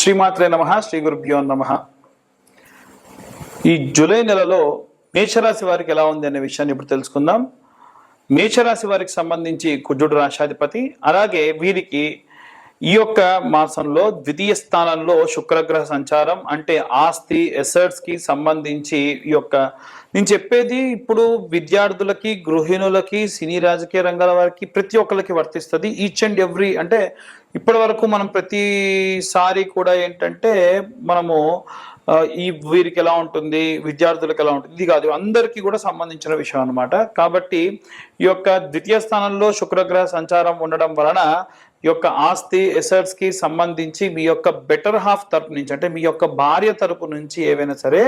శ్రీమాత్రే నమః. శ్రీ గురుభ్యో నమః. ఈ జూలై నెలలో మేషరాశి వారికి ఎలా ఉంది అనే విషయాన్ని ఇప్పుడు తెలుసుకుందాం. మేషరాశి వారికి సంబంధించి కుజుడు రాశాధిపతి. అలాగే వీరికి ఈ యొక్క మాసంలో ద్వితీయ స్థానంలో శుక్రగ్రహ సంచారం, అంటే ఆస్తి ఎసెట్స్ కి సంబంధించి నేను చెప్పేది ఇప్పుడు విద్యార్థులకి, గృహిణులకి, సినీ రాజకీయ రంగాల వారికి ప్రతి ఒక్కరికి వర్తిస్తుంది. ఈచ్ అండ్ ఎవ్రీ, అంటే ఇప్పటి వరకు మనం ప్రతిసారి కూడా ఏంటంటే మనము వీరికి ఎలా ఉంటుంది, విద్యార్థులకు ఎలా ఉంటుంది, ఇది కాదు, అందరికీ కూడా సంబంధించిన విషయం అనమాట. కాబట్టి ఈ యొక్క ద్వితీయ స్థానంలో శుక్రగ్రహ సంచారం ఉండడం వలన ఈ యొక్క ఆస్తి ఎసెట్స్ కి సంబంధించి మీ యొక్క బెటర్ హాఫ్ తరపు నుంచి, అంటే మీ యొక్క భార్య తరపు నుంచి ఏవైనా సరే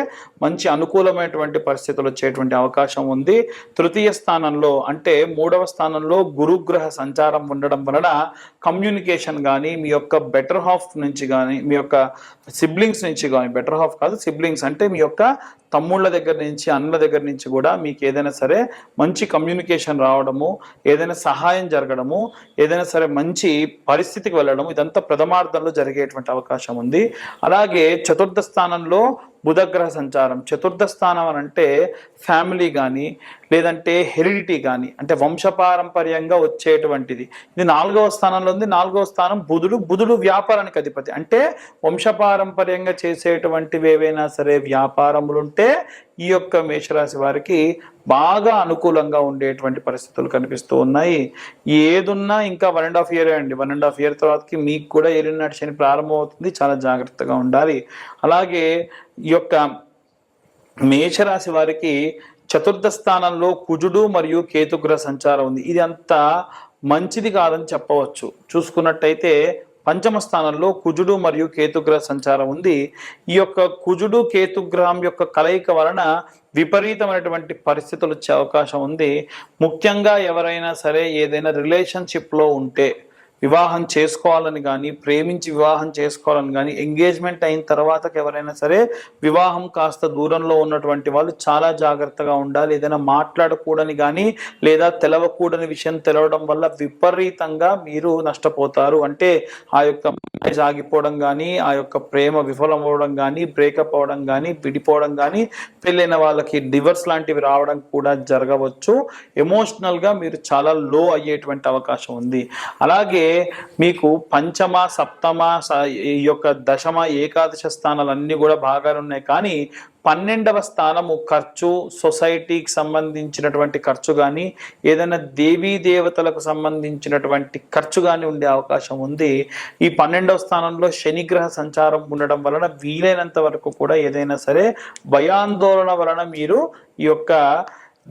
మంచి అనుకూలమైనటువంటి పరిస్థితులు వచ్చేటువంటి అవకాశం ఉంది. తృతీయ స్థానంలో, అంటే మూడవ స్థానంలో గురుగ్రహ సంచారం ఉండడం వలన కమ్యూనికేషన్ కానీ, మీ యొక్క బెటర్ హాఫ్ నుంచి కానీ, మీ యొక్క సిబ్లింగ్స్ నుంచి కానీ, బెటర్ హాఫ్ కాదు సిబ్లింగ్స్ అంటే మీ యొక్క తమ్ముళ్ళ దగ్గర నుంచి, అన్నల దగ్గర నుంచి కూడా మీకు ఏదైనా సరే మంచి కమ్యూనికేషన్ రావడము, ఏదైనా సహాయం జరగడము, ఏదైనా సరే మంచి పరిస్థితికి వెళ్ళడము, ఇదంతా ప్రథమార్థంలో జరిగేటువంటి అవకాశం ఉంది. అలాగే చతుర్థ స్థానంలో బుధగ్రహ సంచారం. చతుర్థ స్థానం అని అంటే ఫ్యామిలీ కానీ, లేదంటే హెరిడిటీ కానీ, అంటే వంశపారంపర్యంగా వచ్చేటువంటిది. ఇది 4వ స్థానంలో ఉంది. 4వ స్థానం బుధుడు వ్యాపారానికి అధిపతి. అంటే వంశపారంపర్యంగా చేసేటువంటివి ఏవైనా సరే వ్యాపారములు ఉంటే ఈ యొక్క మేషరాశి వారికి బాగా అనుకూలంగా ఉండేటువంటి పరిస్థితులు కనిపిస్తూ ఉన్నాయి. ఏదున్నా ఇంకా 1.5 year అండి. 1.5 year తర్వాతకి మీకు కూడా ఏలినాటి శని ప్రారంభం అవుతుంది. చాలా జాగ్రత్తగా ఉండాలి. అలాగే ఈ యొక్క మేషరాశి వారికి చతుర్థ స్థానంలో కుజుడు మరియు కేతుగ్రహ సంచారం ఉంది. ఇది అంత మంచిది కాదని చెప్పవచ్చు. చూసుకున్నట్టయితే పంచమ స్థానంలో కుజుడు మరియు కేతుగ్రహ సంచారం ఉంది. ఈ యొక్క కుజుడు కేతుగ్రహం యొక్క కలయిక వలన విపరీతమైనటువంటి పరిస్థితులు వచ్చే అవకాశం ఉంది. ముఖ్యంగా ఎవరైనా సరే ఏదైనా రిలేషన్షిప్లో ఉంటే, వివాహం చేసుకోవాలని కానీ, ప్రేమించి వివాహం చేసుకోవాలని కానీ, ఎంగేజ్మెంట్ అయిన తర్వాత ఎవరైనా సరే వివాహం కాస్త దూరంలో ఉన్నటువంటి వాళ్ళు చాలా జాగ్రత్తగా ఉండాలి. ఏదైనా మాట్లాడకూడని కానీ, లేదా తెలవకూడని విషయం తెలవడం వల్ల విపరీతంగా మీరు నష్టపోతారు. అంటే ఆ యొక్క మ్యారేజ్ ఆగిపోవడం కానీ, ఆ యొక్క ప్రేమ విఫలం అవ్వడం కానీ, బ్రేకప్ అవ్వడం కానీ, విడిపోవడం కానీ, పెళ్ళైన వాళ్ళకి డివర్స్ లాంటివి రావడం కూడా జరగవచ్చు. ఎమోషనల్గా మీరు చాలా లో అయ్యేటువంటి అవకాశం ఉంది. అలాగే మీకు పంచమ, సప్తమ, ఈ యొక్క దశమ, ఏకాదశ స్థానాలన్నీ కూడా బాగానే ఉన్నాయి. కానీ 12వ స్థానము ఖర్చు, సొసైటీకి సంబంధించినటువంటి ఖర్చు కానీ, ఏదైనా దేవీ దేవతలకు సంబంధించినటువంటి ఖర్చు కానీ ఉండే అవకాశం ఉంది. ఈ 12వ స్థానంలో శనిగ్రహ సంచారం ఉండడం వలన వీలైనంత వరకు కూడా ఏదైనా సరే భయాందోళన వలన మీరు ఈ యొక్క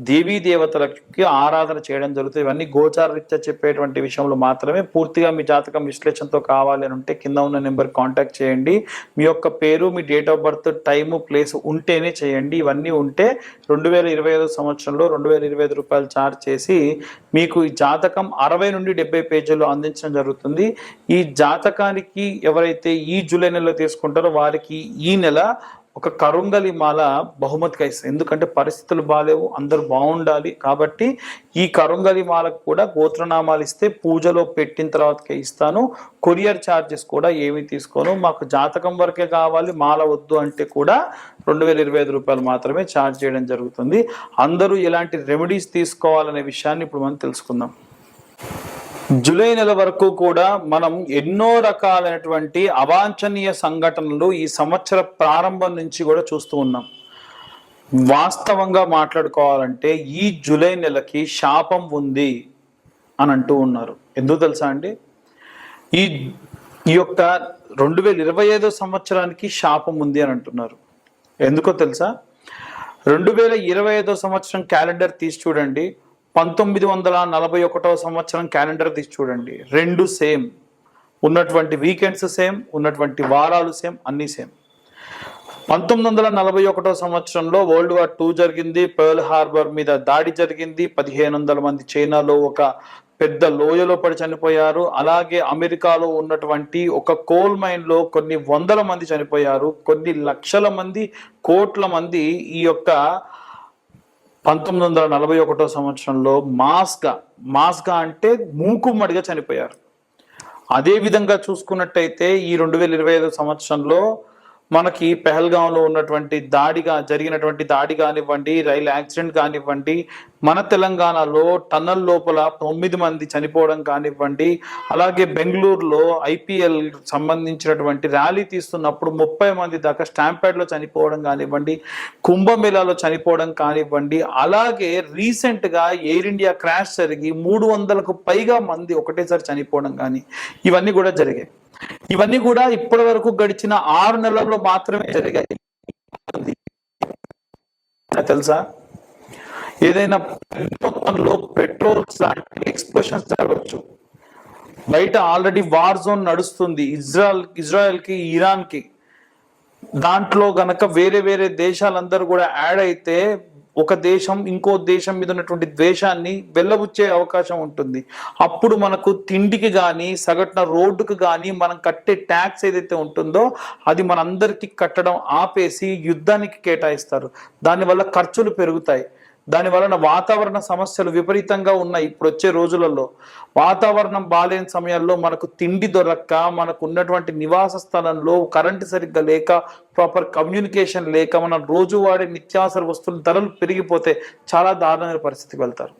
దేవీ దేవతలకి ఆరాధన చేయడం జరుగుతుంది. ఇవన్నీ గోచారరీత్యా చెప్పేటువంటి విషయంలో మాత్రమే. పూర్తిగా మీ జాతకం విశ్లేషణతో కావాలి అని ఉంటే కింద ఉన్న నెంబర్ కాంటాక్ట్ చేయండి. మీ యొక్క పేరు, మీ date of birth, time, place ఉంటేనే చేయండి. ఇవన్నీ ఉంటే 2025 సంవత్సరంలో 2025 రూపాయలు ఛార్జ్ చేసి మీకు ఈ జాతకం 60 నుండి 70 పేజీలు అందించడం జరుగుతుంది. ఈ జాతకానికి ఎవరైతే ఈ జూలై నెలలో తీసుకుంటారో వారికి ఈ నెల ఒక కరుంగలి మాల బహుమతిగా ఇస్తాను. ఎందుకంటే పరిస్థితులు బాగాలేవు, అందరూ బాగుండాలి. కాబట్టి ఈ కరుంగలి మాలకు కూడా గోత్రనామాలు ఇస్తే పూజలో పెట్టిన తర్వాతకే ఇస్తాను. కొరియర్ ఛార్జెస్ కూడా ఏమీ తీసుకోను. మాకు జాతకం వరకే కావాలి, మాల వద్దు అంటే కూడా 2025 రూపాయలు మాత్రమే ఛార్జ్ చేయడం జరుగుతుంది. అందరూ ఎలాంటి రెమెడీస్ తీసుకోవాలనే విషయాన్ని ఇప్పుడు మనం తెలుసుకుందాం. జూలై నెల వరకు కూడా మనం ఎన్నో రకాలైనటువంటి అవాంఛనీయ సంఘటనలు ఈ సంవత్సర ప్రారంభం నుంచి కూడా చూస్తూ ఉన్నాం. వాస్తవంగా మాట్లాడుకోవాలంటే ఈ జూలై నెలకి శాపం ఉంది అని అంటూ ఉన్నారు. ఎందుకు తెలుసా అండి? ఈ యొక్క 2025 సంవత్సరానికి శాపం ఉంది అని అంటున్నారు. ఎందుకో తెలుసా? 2025 సంవత్సరం క్యాలెండర్ తీసి చూడండి, 1941వ సంవత్సరం క్యాలెండర్ తీసి చూడండి. రెండు సేమ్, ఉన్నటువంటి వీకెండ్స్ సేమ్, ఉన్నటువంటి వారాలు సేమ్, అన్నీ సేమ్. 1941వ సంవత్సరంలో World War II జరిగింది. పర్ల్ హార్బర్ మీద దాడి జరిగింది. 1500 మంది చైనాలో ఒక పెద్ద లోయలో పడి చనిపోయారు. అలాగే అమెరికాలో ఉన్నటువంటి ఒక కోల్ మైన్ లో కొన్ని వందల మంది చనిపోయారు. కొన్ని లక్షల మంది, కోట్ల మంది ఈ యొక్క 1941వ సంవత్సరంలో మాస్గా అంటే మూకుమ్మడిగా చనిపోయారు. అదే విధంగా చూసుకున్నట్టయితే ఈ 2025 సంవత్సరంలో మనకి పెహల్గాంలో ఉన్నటువంటి జరిగినటువంటి దాడి కానివ్వండి, రైలు యాక్సిడెంట్ కానివ్వండి, మన తెలంగాణలో టన్నల్ లోపల 9 మంది చనిపోవడం కానివ్వండి, అలాగే బెంగళూరులో ఐపీఎల్ సంబంధించినటువంటి ర్యాలీ తీస్తున్నప్పుడు 30 మంది దాకా స్టాంపేడ్లో చనిపోవడం కానివ్వండి, కుంభమేళాలో చనిపోవడం కానివ్వండి, అలాగే రీసెంట్గా ఎయిర్ ఇండియా క్రాష్ జరిగి 300కు పైగా మంది ఒకటేసారి చనిపోవడం కానీ ఇవన్నీ కూడా జరిగాయి. ఇవన్నీ కూడా ఇప్పటి వరకు గడిచిన 6 నెలల్లో మాత్రమే జరిగాయి. తెలుసా, ఏదైనా మొత్తంలో పెట్రోల్స్ లాంటి ఎక్స్ప్లోషన్స్ జరగవచ్చు. బయట ఆల్రెడీ వార్ జోన్ నడుస్తుంది ఇజ్రాయెల్ కి ఇరాన్ కి. దాంట్లో గనక వేరే వేరే దేశాలందరూ కూడా యాడ్ అయితే ఒక దేశం ఇంకో దేశం మీద ఉన్నటువంటి ద్వేషాన్ని వెళ్ళబుచ్చే అవకాశం ఉంటుంది. అప్పుడు మనకు తిండికి కానీ సగటున రోడ్డుకు కానీ మనం కట్టే ట్యాక్స్ ఏదైతే ఉంటుందో అది మనందరికీ కట్టడం ఆపేసి యుద్ధానికి కేటాయిస్తారు. దానివల్ల ఖర్చులు పెరుగుతాయి. దాని వలన వాతావరణ సమస్యలు విపరీతంగా ఉన్నాయి. ఇప్పుడు వచ్చే రోజులలో వాతావరణం బాలేని సమయాల్లో మనకు తిండి దొరక్క, మనకు ఉన్నటువంటి నివాస స్థలంలో కరెంటు సరిగ్గా లేక, ప్రాపర్ కమ్యూనికేషన్ లేక, మన రోజువాడే నిత్యావసర వస్తువుల ధరలు పెరిగిపోతే చాలా దారుణమైన పరిస్థితికి వెళ్తారు.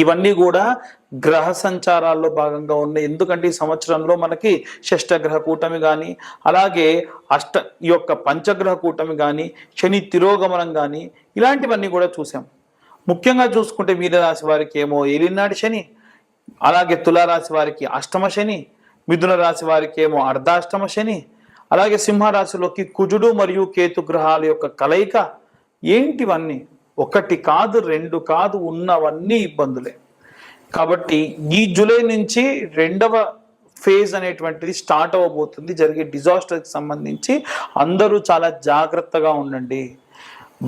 ఇవన్నీ కూడా గ్రహ సంచారాల్లో భాగంగా ఉన్నాయి. ఎందుకంటే ఈ సంవత్సరంలో మనకి షష్టగ్రహ కూటమి కానీ, అలాగే ఈ యొక్క పంచగ్రహ కూటమి కానీ, శని తిరోగమనం కానీ ఇలాంటివన్నీ కూడా చూసాం. ముఖ్యంగా చూసుకుంటే మీనరాశి వారికి ఏమో ఏలినాటి శని, అలాగే తులారాశి వారికి అష్టమ శని, మిథున రాశి వారికి ఏమో అర్ధాష్టమ శని, అలాగే సింహరాశిలోకి కుజుడు మరియు కేతు గ్రహాల యొక్క కలయిక. ఏంటివన్నీ? ఒకటి కాదు, రెండు కాదు, ఉన్నవన్నీ ఇబ్బందులే. కాబట్టి ఈ జూలై నుంచి 2వ ఫేజ్ అనేటువంటిది స్టార్ట్ అవ్వబోతుంది. జరిగే డిజాస్టర్కి సంబంధించి అందరూ చాలా జాగ్రత్తగా ఉండండి.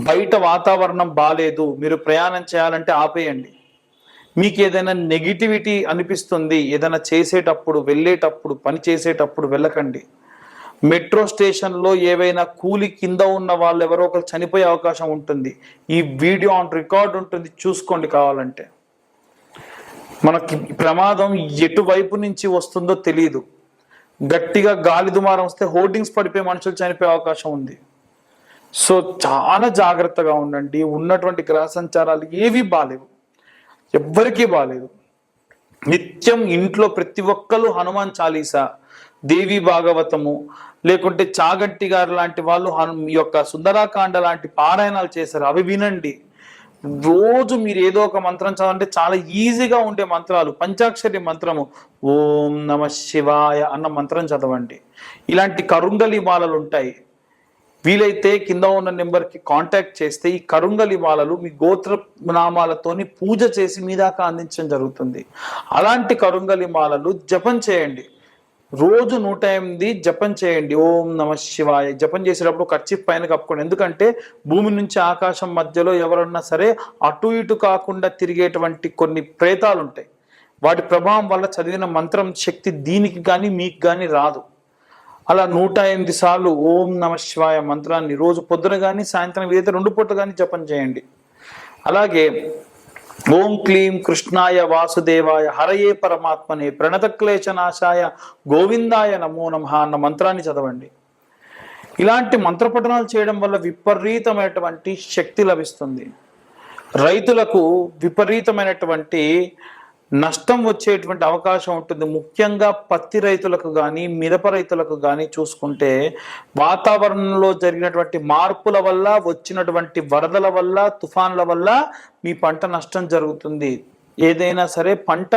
బయట వాతావరణం బాలేదు, మీరు ప్రయాణం చేయాలంటే ఆపేయండి. మీకు ఏదైనా నెగిటివిటీ అనిపిస్తుంది, ఏదైనా చేసేటప్పుడు, వెళ్ళేటప్పుడు, పని చేసేటప్పుడు వెళ్ళకండి. మెట్రో స్టేషన్లో ఏవైనా కూలి కింద ఉన్న వాళ్ళు ఎవరో ఒకరు చనిపోయే అవకాశం ఉంటుంది. ఈ వీడియో ఆన్ రికార్డ్ ఉంటుంది, చూసుకోండి కావాలంటే. మనకి ప్రమాదం ఎటువైపు నుంచి వస్తుందో తెలియదు. గట్టిగా గాలి దుమారం వస్తే హోర్డింగ్స్ పడిపోయి మనుషులు చనిపోయే అవకాశం ఉంది. సో చాలా జాగ్రత్తగా ఉండండి. ఉన్నటువంటి గ్రహ సంచారాలు ఏవి బాలేవు, ఎవ్వరికీ బాలేదు. నిత్యం ఇంట్లో ప్రతి ఒక్కరు హనుమాన్ చాలీసా, దేవి భాగవతము, లేకుంటే చాగంటి గారు లాంటి వాళ్ళు యొక్క సుందరాకాండ లాంటి పారాయణాలు చేశారు, అవి వినండి. రోజు మీరు ఏదో ఒక మంత్రం చదవంటే చాలా ఈజీగా ఉండే మంత్రాలు. పంచాక్షరి మంత్రము ఓం నమ శివాయ అన్న మంత్రం చదవండి. ఇలాంటి కరుంగలి మాలలు ఉంటాయి. వీలైతే కింద ఉన్న నెంబర్కి కాంటాక్ట్ చేస్తే ఈ కరుంగలి మాలలు మీ గోత్ర నామాలతోని పూజ చేసి మీ దాకా అందించడం జరుగుతుంది. అలాంటి కరుంగలి మాలలు జపం చేయండి. రోజు 108 జపం చేయండి. ఓం నమ శివాయ జపం చేసేటప్పుడు కర్చీఫ్ పైన కప్పుకోండి. ఎందుకంటే భూమి నుంచి ఆకాశం మధ్యలో ఎవరన్నా సరే అటు ఇటు కాకుండా తిరిగేటువంటి కొన్ని ప్రేతాలు ఉంటాయి. వాటి ప్రభావం వల్ల చదివిన మంత్రం శక్తి దీనికి కానీ మీకు కానీ రాదు. అలా 108 సార్లు ఓం నమ శివాయ మంత్రాన్ని రోజు పొద్దున కానీ సాయంత్రం ఏదైతే 2 పూటలు కానీ జపం చేయండి. అలాగే ఓం క్లీం కృష్ణాయ వాసుదేవాయ హరయే పరమాత్మనే ప్రణతక్లేశనాశాయ గోవిందాయ నమో నమః అన్న మంత్రాన్ని చదవండి. ఇలాంటి మంత్రపఠనాలు చేయడం వల్ల విపరీతమైనటువంటి శక్తి లభిస్తుంది. రైతులకు విపరీతమైనటువంటి నష్టం వచ్చేటువంటి అవకాశం ఉంటుంది. ముఖ్యంగా పత్తి రైతులకు కానీ, మిరప రైతులకు కానీ చూసుకుంటే వాతావరణంలో జరిగినటువంటి మార్పుల వల్ల, వచ్చినటువంటి వరదల వల్ల, తుఫాన్ల వల్ల మీ పంట నష్టం జరుగుతుంది. ఏదైనా సరే పంట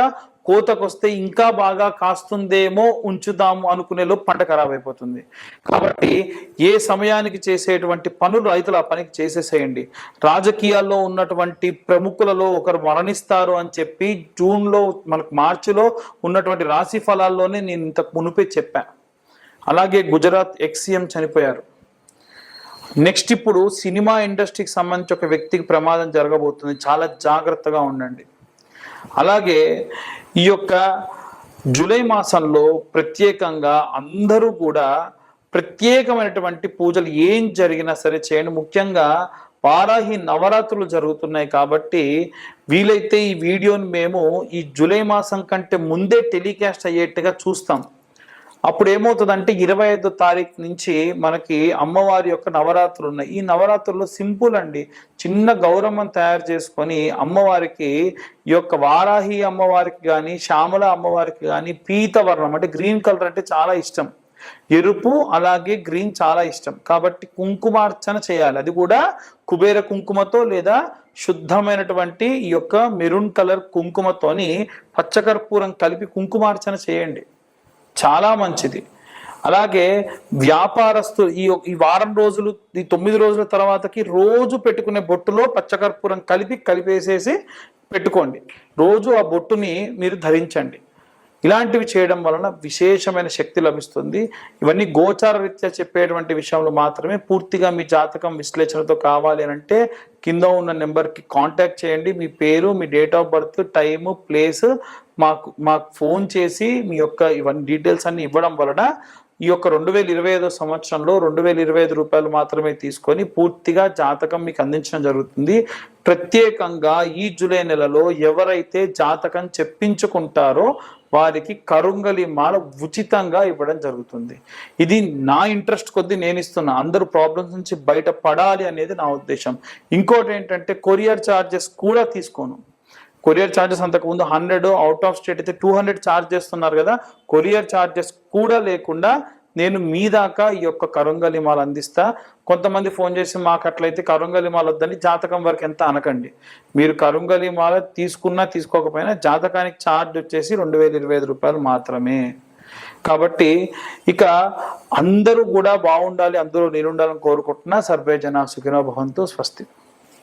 కోతకొస్తే ఇంకా బాగా కాస్తుందేమో ఉంచుదాము అనుకునేలో పంట ఖరాబ్ అయిపోతుంది. కాబట్టి ఏ సమయానికి చేసేటువంటి పనులు రైతులు ఆ పనికి చేసేసేయండి. రాజకీయాల్లో ఉన్నటువంటి ప్రముఖులలో ఒకరు మరణిస్తారు అని చెప్పి జూన్లో మనకు మార్చిలో ఉన్నటువంటి రాశి ఫలాల్లోనే నేను ఇంతకు మునిపే చెప్పాను. అలాగే గుజరాత్ ఎక్స్-సీఎం చనిపోయారు. నెక్స్ట్ ఇప్పుడు సినిమా ఇండస్ట్రీకి సంబంధించి ఒక వ్యక్తికి ప్రమాదం జరగబోతుంది. చాలా జాగ్రత్తగా ఉండండి. అలాగే ఈ యొక్క జూలై మాసంలో ప్రత్యేకంగా అందరూ కూడా ప్రత్యేకమైనటువంటి పూజలు ఏం జరిగినా సరే చేయండి. ముఖ్యంగా వారాహి నవరాత్రులు జరుగుతున్నాయి కాబట్టి వీలైతే ఈ వీడియోని మేము ఈ జూలై మాసం కంటే ముందే టెలికాస్ట్ అయ్యేట్టుగా చూస్తాం. అప్పుడు ఏమవుతుందంటే 25వ తారీఖు నుంచి మనకి అమ్మవారి యొక్క నవరాత్రులు ఉన్నాయి. ఈ నవరాత్రుల్లో సింపుల్ అండి, చిన్న గౌరమ్మను తయారు చేసుకొని అమ్మవారికి ఈ యొక్క వారాహి అమ్మవారికి కానీ శ్యామల అమ్మవారికి కానీ పీతవర్ణం అంటే గ్రీన్ కలర్ అంటే చాలా ఇష్టం, ఎరుపు అలాగే గ్రీన్ చాలా ఇష్టం కాబట్టి కుంకుమార్చన చేయాలి. అది కూడా కుబేర కుంకుమతో లేదా శుద్ధమైనటువంటి ఈ యొక్క మెరూన్ కలర్ కుంకుమతోని పచ్చకర్పూరం కలిపి కుంకుమార్చన చేయండి, చాలా మంచిది. అలాగే వ్యాపారస్తులు ఈ వారం రోజులు, ఈ 9 రోజుల తర్వాతకి రోజు పెట్టుకునే బొట్టులో పచ్చకర్పూరం కలిపేసేసి పెట్టుకోండి. రోజు ఆ బొట్టుని మీరు ధరించండి. ఇలాంటివి చేయడం వలన విశేషమైన శక్తి లభిస్తుంది. ఇవన్నీ గోచార రీత్యా చెప్పేటువంటి విషయంలో మాత్రమే. పూర్తిగా మీ జాతకం విశ్లేషణతో కావాలి అని అంటే కింద ఉన్న నెంబర్కి కాంటాక్ట్ చేయండి. మీ పేరు, మీ date of birth, time, place మాకు ఫోన్ చేసి మీ యొక్క ఇవన్నీ డీటెయిల్స్ అన్ని ఇవ్వడం వలన ఈ యొక్క 2025 సంవత్సరంలో 2025 రూపాయలు మాత్రమే తీసుకొని పూర్తిగా జాతకం మీకు అందించడం జరుగుతుంది. ప్రత్యేకంగా ఈ జూలై నెలలో ఎవరైతే జాతకం చెప్పించుకుంటారో వారికి కరుంగలి మాల ఉచితంగా ఇవ్వడం జరుగుతుంది. ఇది నా ఇంట్రెస్ట్ కొద్దీ నేను ఇస్తున్నా, అందరూ ప్రాబ్లమ్స్ నుంచి బయటపడాలి అనేది నా ఉద్దేశం. ఇంకోటి ఏంటంటే కొరియర్ ఛార్జెస్ కూడా తీసుకోను. కొరియర్ ఛార్జెస్ అంతకుముందు 100, అవుట్ ఆఫ్ స్టేట్ అయితే 200 ఛార్జ్ చేస్తున్నారు కదా, కొరియర్ ఛార్జెస్ కూడా లేకుండా నేను మీ దాకా ఈ యొక్క కరుంగలి మాల అందిస్తా. కొంతమంది ఫోన్ చేసి మాకు అట్లయితే కరుంగలి మాల వద్దని జాతకం వరకు ఎంత అనకండి. మీరు కరుంగలి మాల తీసుకున్నా తీసుకోకపోయినా జాతకానికి ఛార్జ్ వచ్చేసి 2025 రూపాయలు మాత్రమే. కాబట్టి ఇక అందరూ కూడా బాగుండాలి, అందరూ నేను ఉండాలని కోరుకుంటున్నా. సర్వే జన సుఖినో భవంతు. స్వస్తి.